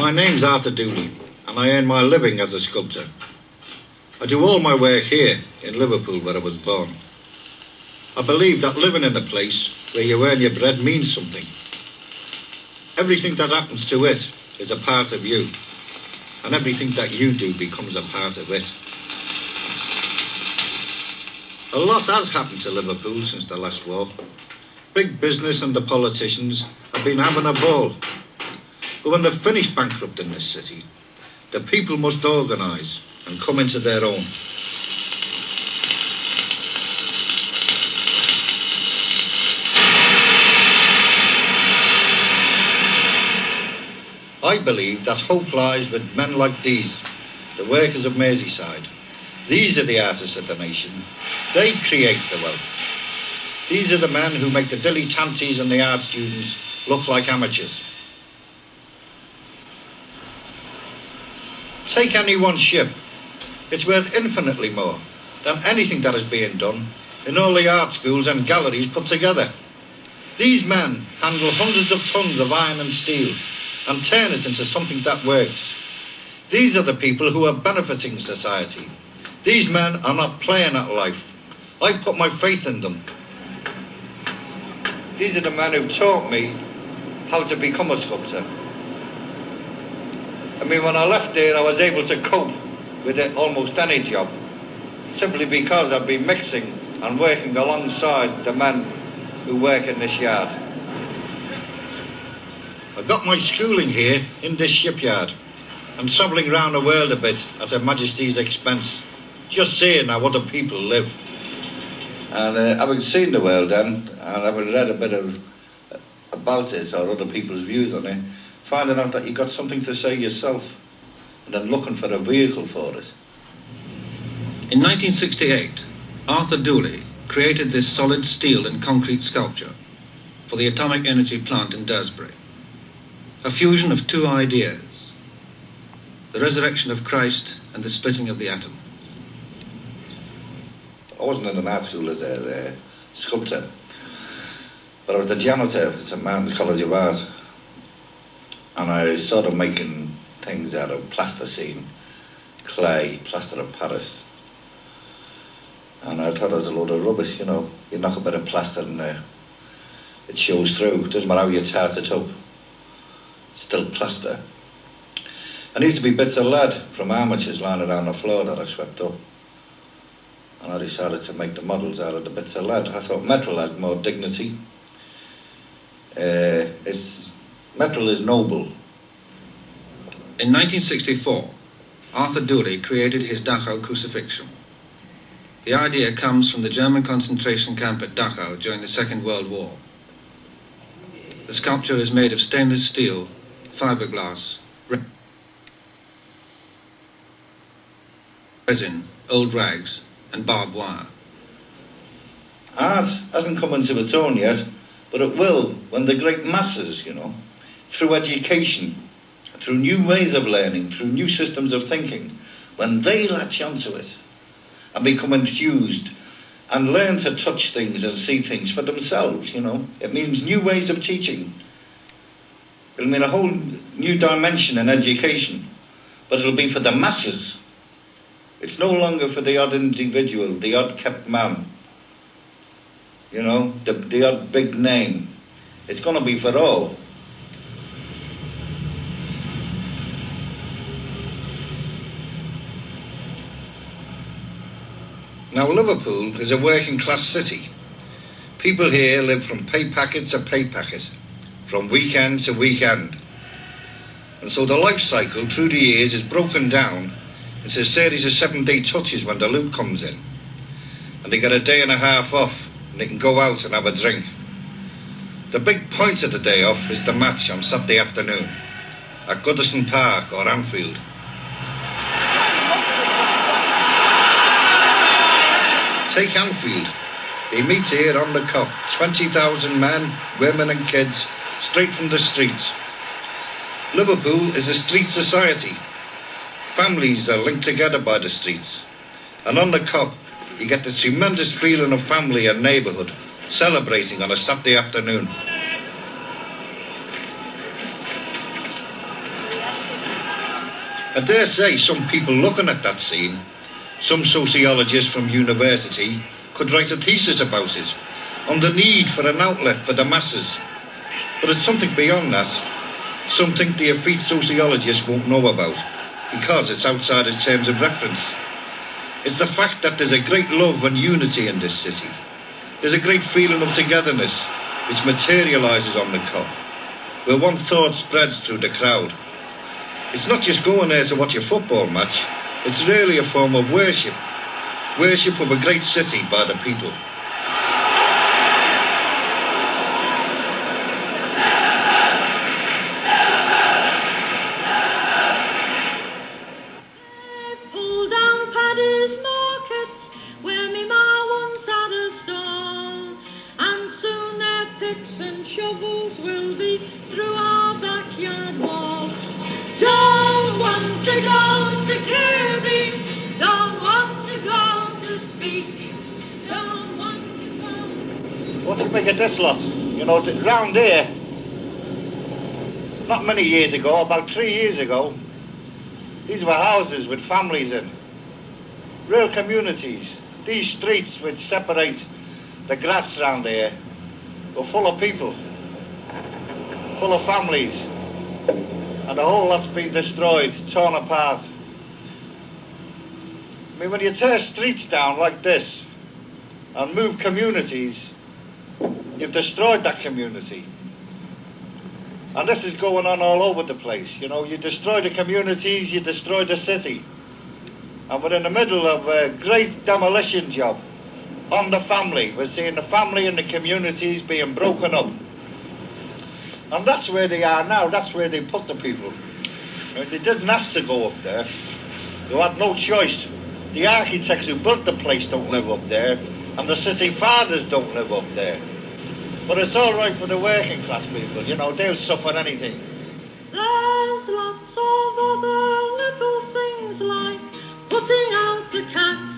My name's Arthur Dooley, and I earn my living as a sculptor. I do all my work here in Liverpool, where I was born. I believe that living in a place where you earn your bread means something. Everything that happens to it is a part of you, and everything that you do becomes a part of it. A lot has happened to Liverpool since the last war. Big business and the politicians have been having a ball. But when they've finished bankrupting this city, the people must organise and come into their own. I believe that hope lies with men like these, the workers of Merseyside. These are the artists of the nation. They create the wealth. These are the men who make the dilettantes and the art students look like amateurs. Take any one ship. It's worth infinitely more than anything that is being done in all the art schools and galleries put together. These men handle hundreds of tons of iron and steel and turn it into something that works. These are the people who are benefiting society. These men are not playing at life. I put my faith in them. These are the men who taught me how to become a sculptor. I mean, when I left there, I was able to cope with almost any job, simply because I've been mixing and working alongside the men who work in this yard. I got my schooling here in this shipyard and travelling around the world a bit at Her Majesty's expense, just seeing how other people live. And having seen the world then, and having read a bit about it or other people's views on it, finding out that you got something to say yourself and then looking for a vehicle for it. In 1968, Arthur Dooley created this solid steel and concrete sculpture for the atomic energy plant in Dasbury. A fusion of two ideas, the resurrection of Christ and the splitting of the atom. I wasn't in an art school as a sculptor, but I was the janitor at St Martin's College of Art, and I started making things out of plasticine, clay, plaster of Paris. And I thought it was a load of rubbish, you know. You knock a bit of plaster in there, it shows through. It doesn't matter how you tart it up, it's still plaster. And there used to be bits of lead from armatures lying around the floor that I swept up. And I decided to make the models out of the bits of lead. I thought metal had more dignity. Metal is noble. In 1964, Arthur Dooley created his Dachau crucifixion. The idea comes from the German concentration camp at Dachau during the Second World War. The sculpture is made of stainless steel, fiberglass, resin, old rags, and barbed wire. Art hasn't come into its own yet, but it will when the great masses, you know, through education, through new ways of learning, through new systems of thinking, when they latch onto it and become enthused and learn to touch things and see things for themselves, you know. It means new ways of teaching. It'll mean a whole new dimension in education, but it'll be for the masses. It's no longer for the odd individual, the odd kept man, you know, the odd big name. It's going to be for all. Now, Liverpool is a working class city. People here live from pay packet to pay packet, from weekend to weekend. And so the life cycle through the years is broken down. It's a series of 7-day touches when the loot comes in. And they get a day and a half off, and they can go out and have a drink. The big point of the day off is the match on Saturday afternoon at Goodison Park or Anfield. Take Anfield. They meet here on the Cop. 20,000 men, women and kids, straight from the streets. Liverpool is a street society. Families are linked together by the streets. And on the Cop, you get the tremendous feeling of family and neighbourhood, celebrating on a Saturday afternoon. I dare say some people looking at that scene, some sociologist from university, could write a thesis about it, on the need for an outlet for the masses. But it's something beyond that, something the effete sociologist won't know about, because it's outside its terms of reference. It's the fact that there's a great love and unity in this city. There's a great feeling of togetherness, which materialises on the Cop, where one thought spreads through the crowd. It's not just going there to watch a football match, it's really a form of worship. Worship of a great city by the people. What do you make of this lot? You know, round here, not many years ago, about 3 years ago, these were houses with families in. Real communities. These streets which separate the grass round here were full of people, full of families. And the whole lot's been destroyed, torn apart. I mean, when you tear streets down like this and move communities, you've destroyed that community. And this is going on all over the place. You know, you destroy the communities, you destroy the city. And we're in the middle of a great demolition job on the family. We're seeing the family and the communities being broken up. And that's where they are now, that's where they put the people. I mean, they didn't have to go up there. They had no choice. The architects who built the place don't live up there, and the city fathers don't live up there. But it's all right for the working class people, you know, they'll suffer anything. There's lots of other little things like putting out the cats,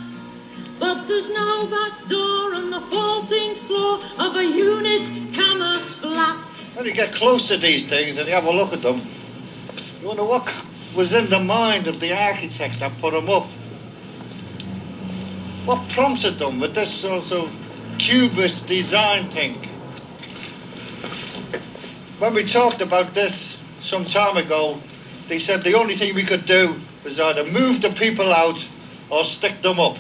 but there's no back door on the 14th floor of a unit commerce flat. When you get close to these things and you have a look at them, you wonder what was in the mind of the architects that put them up. What prompted them with this sort of cubist design thing? When we talked about this some time ago, they said the only thing we could do was either move the people out or stick them up.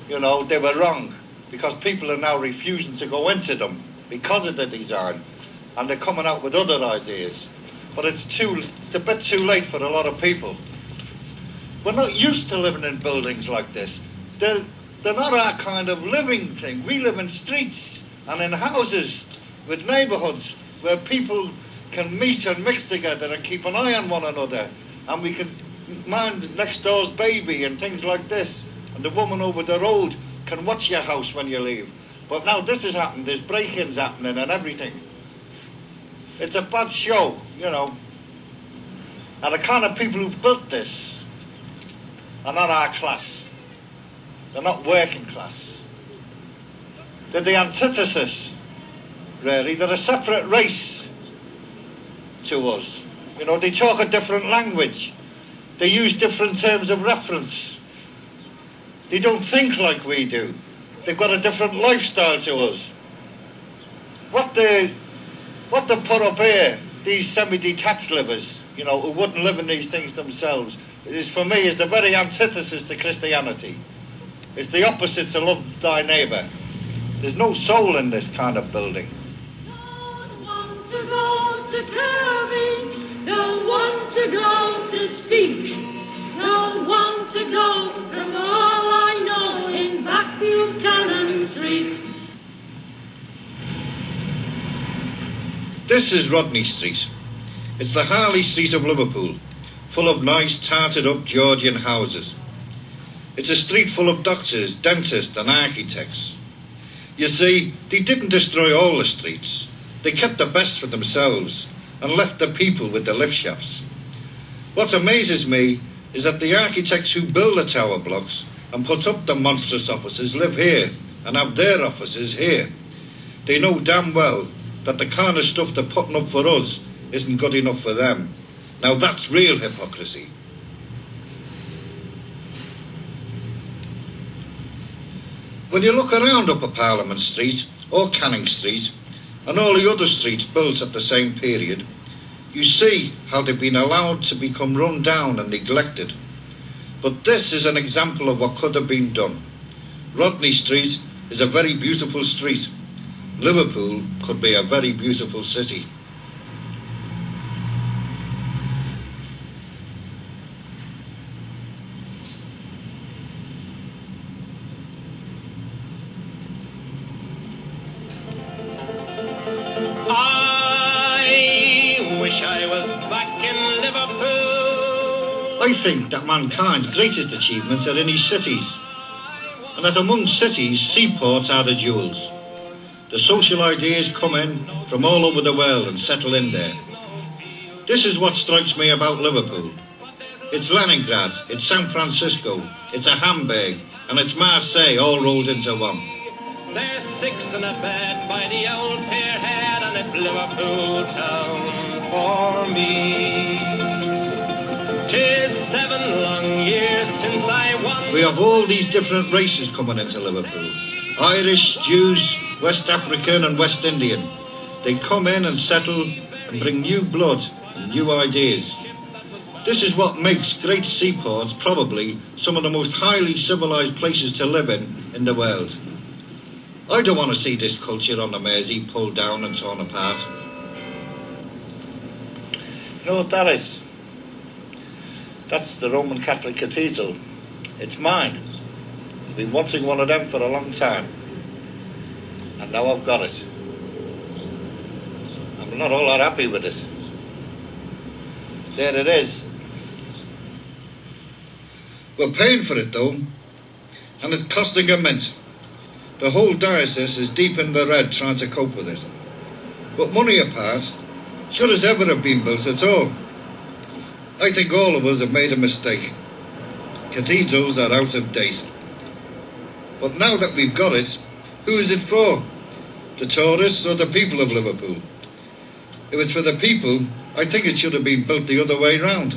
You know, they were wrong, because people are now refusing to go into them because of the design, and they're coming out with other ideas. But it's a bit too late for a lot of people. We're not used to living in buildings like this. They're not our kind of living thing. We live in streets and in houses with neighbourhoods where people can meet and mix together and keep an eye on one another, and we can mind next door's baby and things like this, and the woman over the road can watch your house when you leave. But now this has happened, there's break-ins happening and everything. It's a bad show, you know. And the kind of people who've built this are not our class. They're not working class. They're the antithesis, really. They're a separate race to us. You know, they talk a different language. They use different terms of reference. They don't think like we do. They've got a different lifestyle to us. What they put up here, these semi-detached livers, you know, who wouldn't live in these things themselves, for me, is the very antithesis to Christianity. It's the opposite to love thy neighbour. There's no soul in this kind of building. Don't want to go to Kirby, don't want to go to speak, don't want to go from all I know in Back Buchanan Street. This is Rodney Street. It's the Harley Street of Liverpool, full of nice, tarted-up Georgian houses. It's a street full of doctors, dentists and architects. You see, they didn't destroy all the streets. They kept the best for themselves and left the people with the lift shafts. What amazes me is that the architects who build the tower blocks and put up the monstrous offices live here and have their offices here. They know damn well that the kind of stuff they're putting up for us isn't good enough for them. Now that's real hypocrisy. When you look around Upper Parliament Street or Canning Street and all the other streets built at the same period, you see how they've been allowed to become run down and neglected. But this is an example of what could have been done. Rodney Street is a very beautiful street. Liverpool could be a very beautiful city. I think that mankind's greatest achievements are in his cities, and that among cities, seaports are the jewels. The social ideas come in from all over the world and settle in there. This is what strikes me about Liverpool. It's Leningrad, it's San Francisco, it's a Hamburg, and it's Marseille all rolled into one. There's 6 in a bed by the old pierhead, and it's Liverpool town for me. 'Tis 7 long years since I won. We have all these different races coming into Liverpool. Irish, Jews, West African and West Indian. They come in and settle and bring new blood and new ideas. This is what makes great seaports probably some of the most highly civilised places to live in the world. I don't want to see this culture on the Mersey pulled down and torn apart. You know what that is? That's the Roman Catholic Cathedral. It's mine. I've been wanting one of them for a long time. And now I've got it. I'm not all that happy with it. There it is. We're paying for it though, and it's costing a mint. The whole diocese is deep in the red trying to cope with it. But money apart, should it ever have been built at all? I think all of us have made a mistake. Cathedrals are out of date. But now that we've got it, who is it for? The tourists or the people of Liverpool? If it's for the people, I think it should have been built the other way round.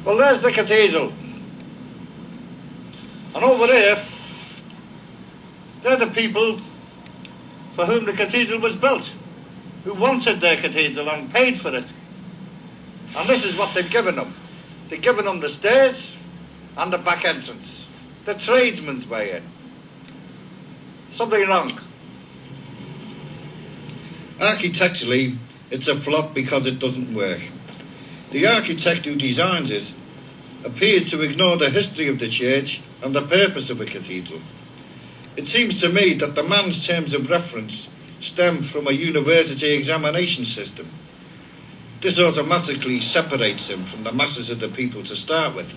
Well, there's the cathedral. And over there, they're the people for whom the cathedral was built, who wanted their cathedral and paid for it. And this is what they've given them. They've given them the stairs and the back entrance, the tradesman's way in. Something wrong. Architecturally, it's a flop because it doesn't work. The architect who designs it appears to ignore the history of the church and the purpose of a cathedral. It seems to me that the man's terms of reference stem from a university examination system. This automatically separates him from the masses of the people to start with.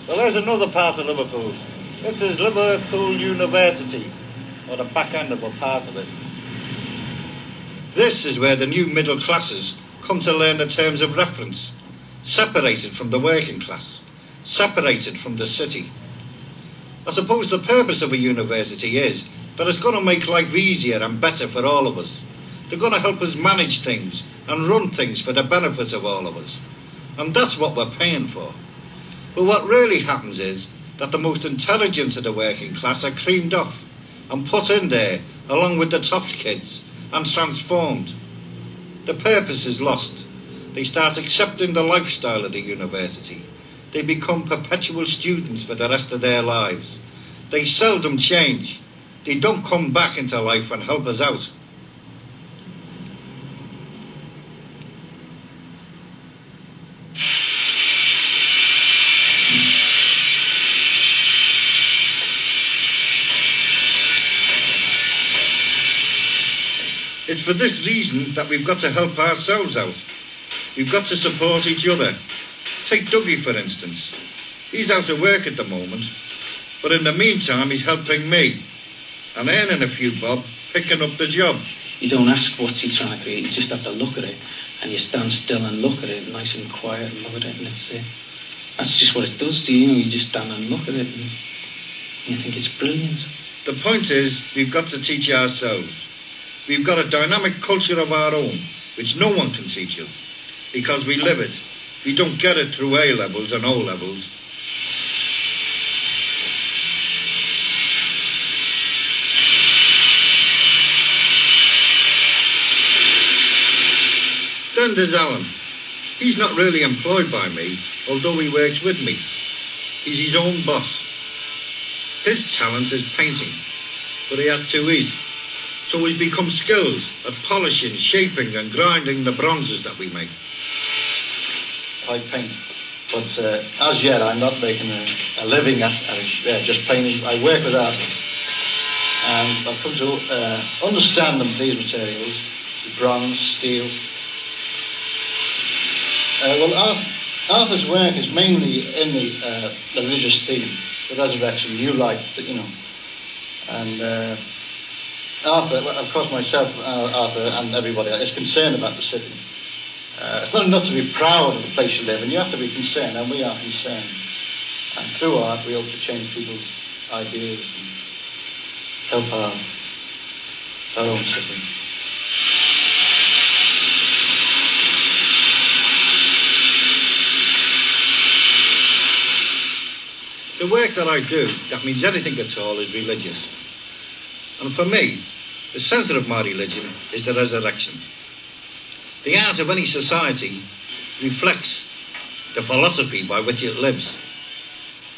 Well, there's another part of Liverpool. This is Liverpool University, or the back end of a part of it. This is where the new middle classes come to learn the terms of reference, separated from the working class, separated from the city. I suppose the purpose of a university is that it's going to make life easier and better for all of us. They're going to help us manage things and run things for the benefit of all of us. And that's what we're paying for. But what really happens is that the most intelligent of the working class are creamed off and put in there along with the top kids and transformed. The purpose is lost. They start accepting the lifestyle of the university. They become perpetual students for the rest of their lives. They seldom change. They don't come back into life and help us out. It's for this reason that we've got to help ourselves out. We've got to support each other. Take Dougie, for instance. He's out of work at the moment, but in the meantime he's helping me and earning a few bob, picking up the job. You don't ask what's he trying to create, you just have to look at it, and you stand still and look at it, nice and quiet, and look at it, and that's just what it does to you. You know, you just stand and look at it, and you think it's brilliant. The point is, we've got to teach ourselves. We've got a dynamic culture of our own, which no one can teach us, because we live it. We don't get it through A levels and O levels. Then there's Alan. He's not really employed by me, although he works with me. He's his own boss. His talent is painting, but he has to eat. So he's become skilled at polishing, shaping and grinding the bronzes that we make. I paint, but as yet I'm not making a living at it, just painting. I work with art, and I've come to understand these materials, bronze, steel. Arthur's work is mainly in the religious theme, the resurrection, new life, you know. And Arthur, of course myself, Arthur and everybody is concerned about the city. It's not enough to be proud of the place you live in, you have to be concerned, and we are concerned. And through art we hope to change people's ideas and help our own city. The work that I do, that means anything at all, is religious. And for me, the centre of my religion is the resurrection. The art of any society reflects the philosophy by which it lives.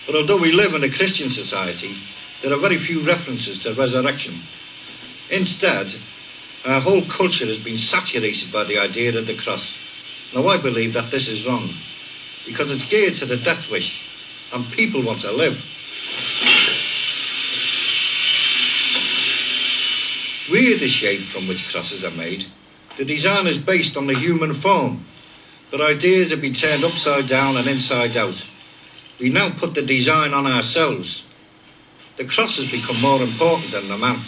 But although we live in a Christian society, there are very few references to resurrection. Instead, our whole culture has been saturated by the idea of the cross. Now I believe that this is wrong, because it's geared to the death wish, and people want to live. We're the shape from which crosses are made. The design is based on the human form, but ideas have been turned upside down and inside out. We now put the design on ourselves. The cross has become more important than the man.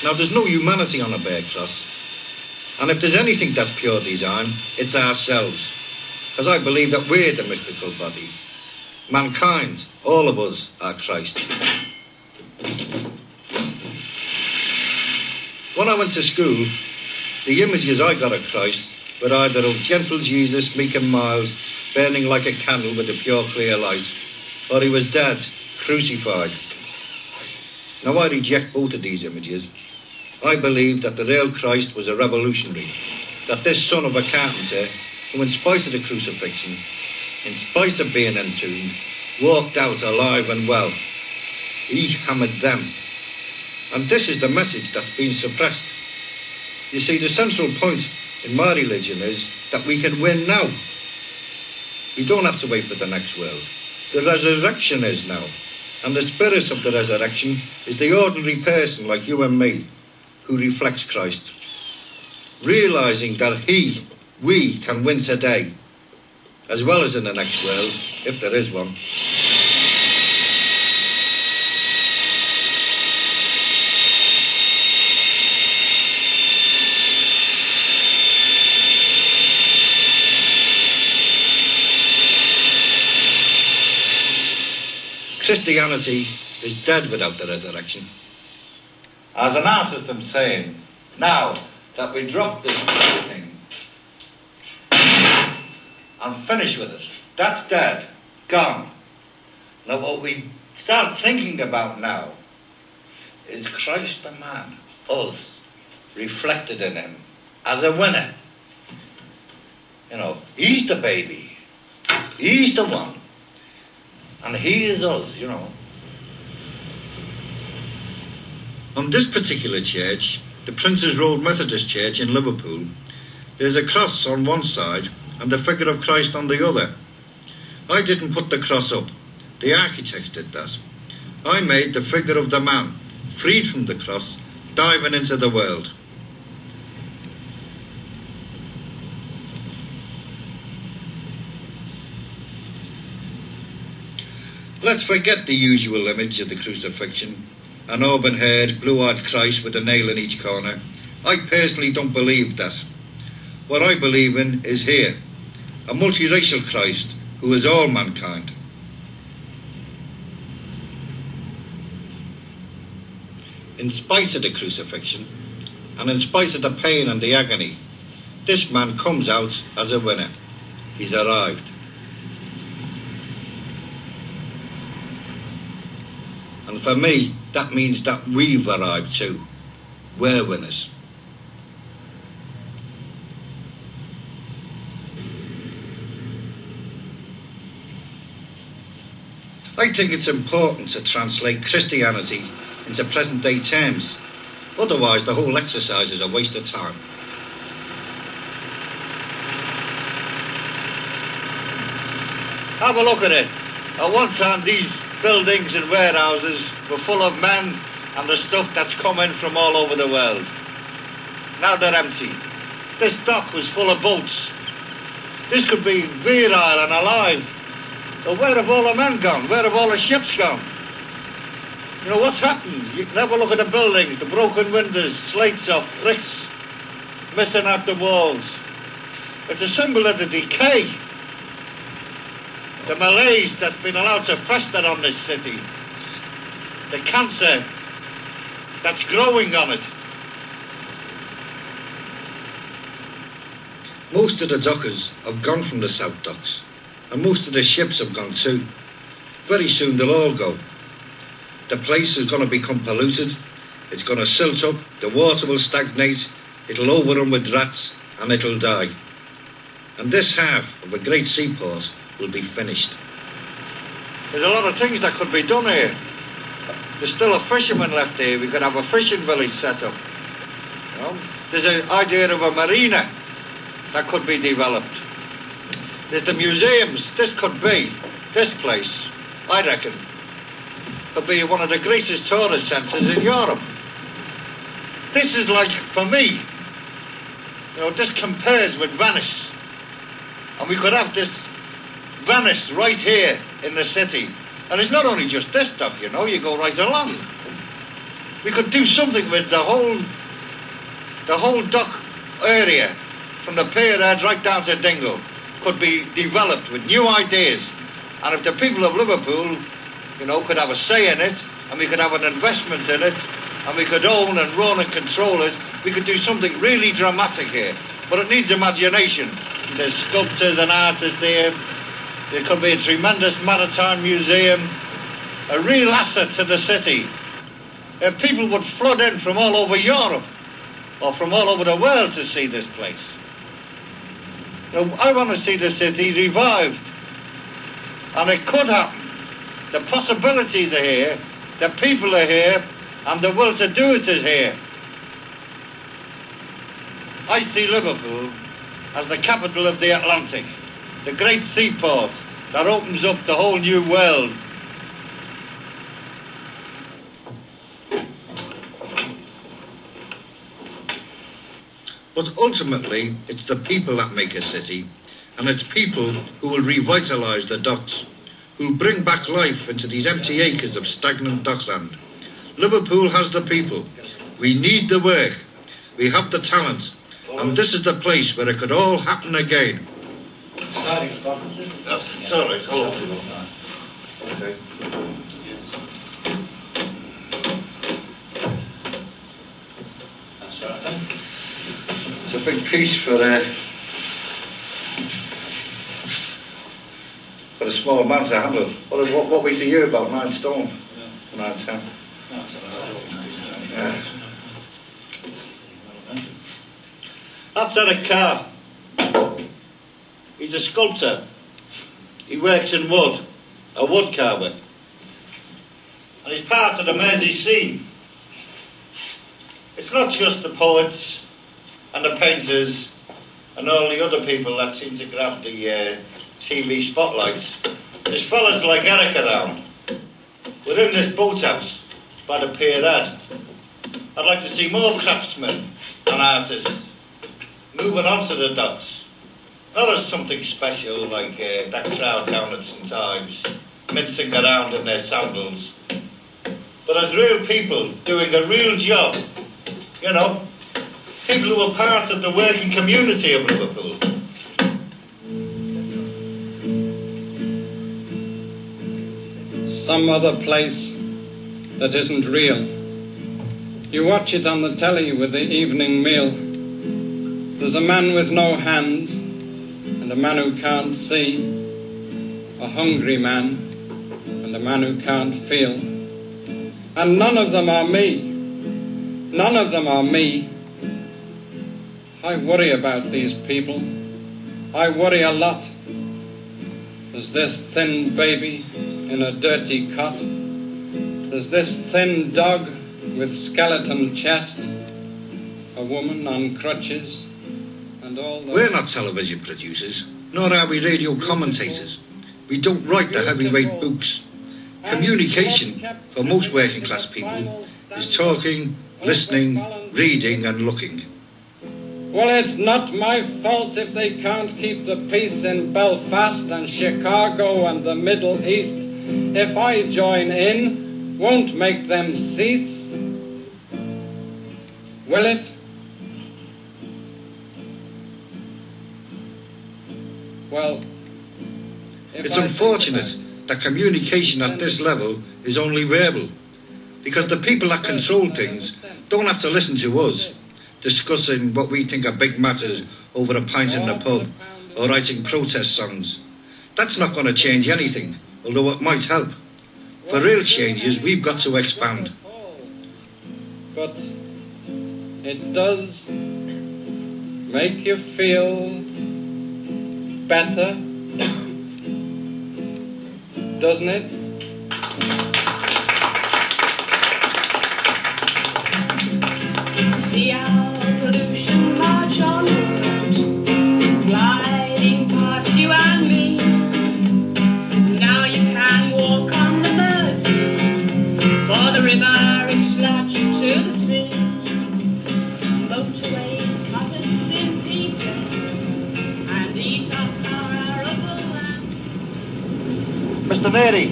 Now there's no humanity on a bare cross, and if there's anything that's pure design, it's ourselves. Because I believe that we're the mystical body. Mankind, all of us, are Christ. When I went to school, the images I got of Christ were either of gentle Jesus, meek and mild, burning like a candle with a pure clear light, or he was dead, crucified. Now I reject both of these images. I believe that the real Christ was a revolutionary, that this son of a carpenter, who in spite of the crucifixion, in spite of being entombed, walked out alive and well. He hammered them. And this is the message that's been suppressed. You see, the central point in my religion is that we can win now. We don't have to wait for the next world. The resurrection is now. And the spirit of the resurrection is the ordinary person like you and me, who reflects Christ. Realising that we can win today, as well as in the next world, if there is one. Christianity is dead without the resurrection. As an artist, I'm saying, now that we drop this thing and finish with it, that's dead, gone. Now what we start thinking about now is Christ the man, us, reflected in him as a winner. You know, he's the baby, he's the one, and he is us, you know. On this particular church, the Prince's Road Methodist Church in Liverpool, there's a cross on one side and the figure of Christ on the other. I didn't put the cross up. The architects did that. I made the figure of the man, freed from the cross, diving into the world. Let's forget the usual image of the crucifixion, an auburn-haired, blue-eyed Christ with a nail in each corner. I personally don't believe that. What I believe in is here, a multiracial Christ who is all mankind. In spite of the crucifixion, and in spite of the pain and the agony, this man comes out as a winner. He's arrived. And for me, that means that we've arrived too. We're winners. I think it's important to translate Christianity into present day terms. Otherwise, the whole exercise is a waste of time. Have a look at it. At one time, these buildings and warehouses were full of men and the stuff that's come in from all over the world. Now they're empty. This dock was full of boats. This could be virile and alive. But where have all the men gone? Where have all the ships gone? You know, what's happened? You can have a look at the buildings, the broken windows, slates off, bricks, missing out the walls. It's a symbol of the decay, the malaise that's been allowed to fester on this city, the cancer that's growing on it. Most of the dockers have gone from the South Docks, and most of the ships have gone too. Very soon they'll all go. The place is going to become polluted, it's going to silt up, the water will stagnate, it'll overrun with rats, and it'll die. And this half of a great seaport will be finished. There's a lot of things that could be done here. There's still a fisherman left here. We could have a fishing village set up. You know? There's an idea of a marina that could be developed. There's the museums. This place, I reckon, could be one of the greatest tourist centres in Europe. This is like, for me, you know, this compares with Venice. And we could have this Venice right here in the city. And it's not only just this stuff, you know, you go right along. We could do something with the whole dock area, from the pier edge right down to Dingle, could be developed with new ideas. And if the people of Liverpool, you know, could have a say in it, and we could have an investment in it, and we could own and run and control it, we could do something really dramatic here. But it needs imagination. There's sculptors and artists here. There could be a tremendous maritime museum, a real asset to the city. People would flood in from all over Europe, or from all over the world to see this place. You know, I want to see the city revived. And it could happen. The possibilities are here, the people are here, and the will to do it is here. I see Liverpool as the capital of the Atlantic, the great seaport that opens up the whole new world. But ultimately, it's the people that make a city, and it's people who will revitalise the docks, who will bring back life into these empty acres of stagnant dockland. Liverpool has the people. We need the work. We have the talent. And this is the place where it could all happen again. Sorry, hold on. Okay. It's a big piece for a small man to handle. What we see here, about 9 stone? 9, 10. Yeah. That's Eric Carr. He's a sculptor. He works in wood, a wood carver. And he's part of the Mersey scene. It's not just the poets and the painters and all the other people that seem to grab the TV spotlights. There's fellas like Eric around. We're in this boathouse by the pier head. I'd like to see more craftsmen and artists moving onto the docks. Not as something special like that crowd down at St Ives, mincing around in their sandals, but as real people doing a real job. You know, people who are part of the working community of Liverpool. Some other place that isn't real You watch it on the telly with the evening meal. There's a man with no hands and a man who can't see, a hungry man and a man who can't feel. And none of them are me. None of them are me. I worry about these people. I worry a lot. There's this thin baby in a dirty cot. There's this thin dog with skeleton chest, a woman on crutches, and all the... We're not television producers, nor are we radio commentators. We don't write the heavyweight books. Communication, for most working class people, is talking, listening, reading and looking. Well, it's not my fault if they can't keep the peace in Belfast and Chicago and the Middle East. If I join in, won't make them cease. Will it? Well, it's unfortunate that communication at this level is only verbal, because the people that control things don't have to listen to us discussing what we think are big matters over a pint in the pub or writing protest songs. That's not going to change anything, although it might help. For real changes, we've got to expand. But it does make you feel better, doesn't it? See our pollution march onward, gliding past you and me. Now you can walk on the Mersey, for the river is sludge to the sea. Motorways cut us in pieces and eat up our arable land. Mr. Nady,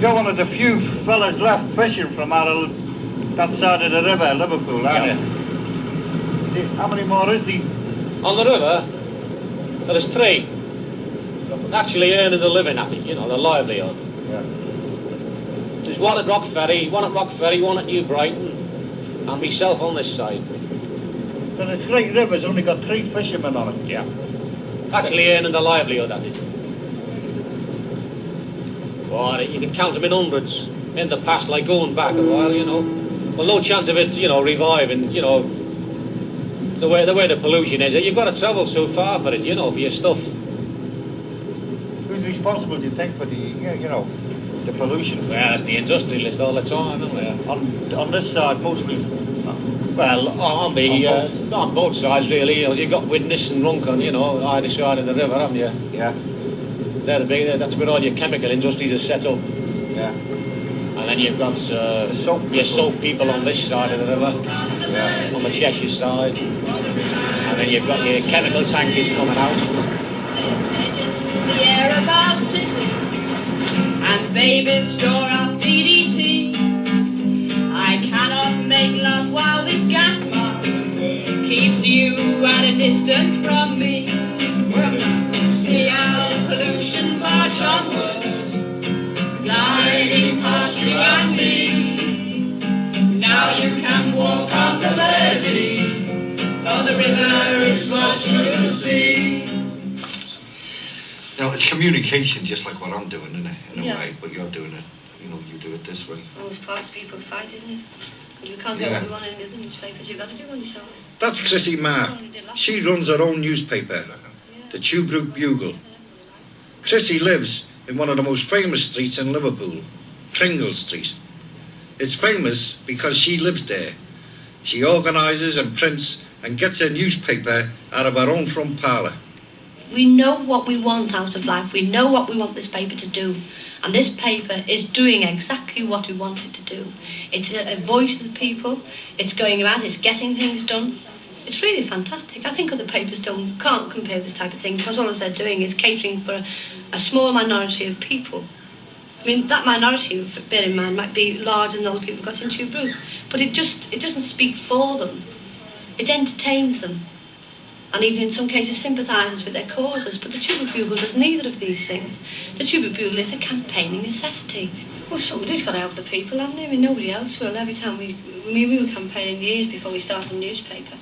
you're one of the few fellas left fishing from that side of the river, Liverpool, aren't you? How many more is there? On the river, there's 3. Actually earning the living at it, you know, the livelihood. Yeah. There's one at Rock Ferry, one at New Brighton, and myself on this side. So this great river's only got 3 fishermen on it? Yeah. Actually earning the livelihood at it. Well, you can count them in hundreds. In the past, like going back a while, you know. Well, no chance of it, you know, reviving, you know. The way the pollution is, you've got to travel so far for it, you know, for your stuff. Who's responsible, do you think, for the, you know, the pollution? Well, it's the industrialist all the time, isn't it? On this side, mostly. Well, on both sides, really. You know, you've got Widnes and Runcorn, you know, either side of the river, haven't you? Yeah. That's where all your chemical industries are set up. Yeah. And then you've got your soap people on this side of the river, yeah, on the Cheshire side. And then you've got your chemical tankers coming out. The air of our cities, and babies store up DDT. I cannot make love while this gas mask keeps you at a distance from me. See our pollution march onwards, gliding past you and me. Now you can walk on the Mersey, though the river is sloshed through the sea. Now, it's communication, just like what I'm doing, isn't it? In a Yeah. way, but you're doing it, you know, you do it this way. Well, it's part of people's fight, isn't it? Because we can't get what we want in the other newspapers. You've got to do one yourself. That's Chrissy Marr. She runs her own newspaper, the Tuebrook Bugle. Chrissy lives in one of the most famous streets in Liverpool, Pringle Street. It's famous because she lives there. She organises and prints and gets her newspaper out of her own front parlour. We know what we want out of life. We know what we want this paper to do. And this paper is doing exactly what we want it to do. It's a voice of the people. It's going about, it's getting things done. It's really fantastic. I think other papers can't compare this type of thing, because all they're doing is catering for a small minority of people. I mean, that minority, bear in mind, might be larger than all the people got in Tuebrook, but it doesn't speak for them. It entertains them. and even in some cases sympathises with their causes. But the Tribute Bugle does neither of these things. The Tribute Bugle is a campaigning necessity. Well, somebody's got to help the people, haven't they? I mean, nobody else will. Every time we were campaigning years before we started a newspaper.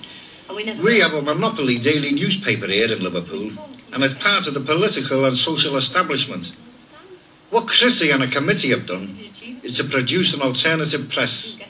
And we have a monopoly daily newspaper here in Liverpool, and it's part of the political and social establishment. What Chrissy and a committee have done is to produce an alternative press.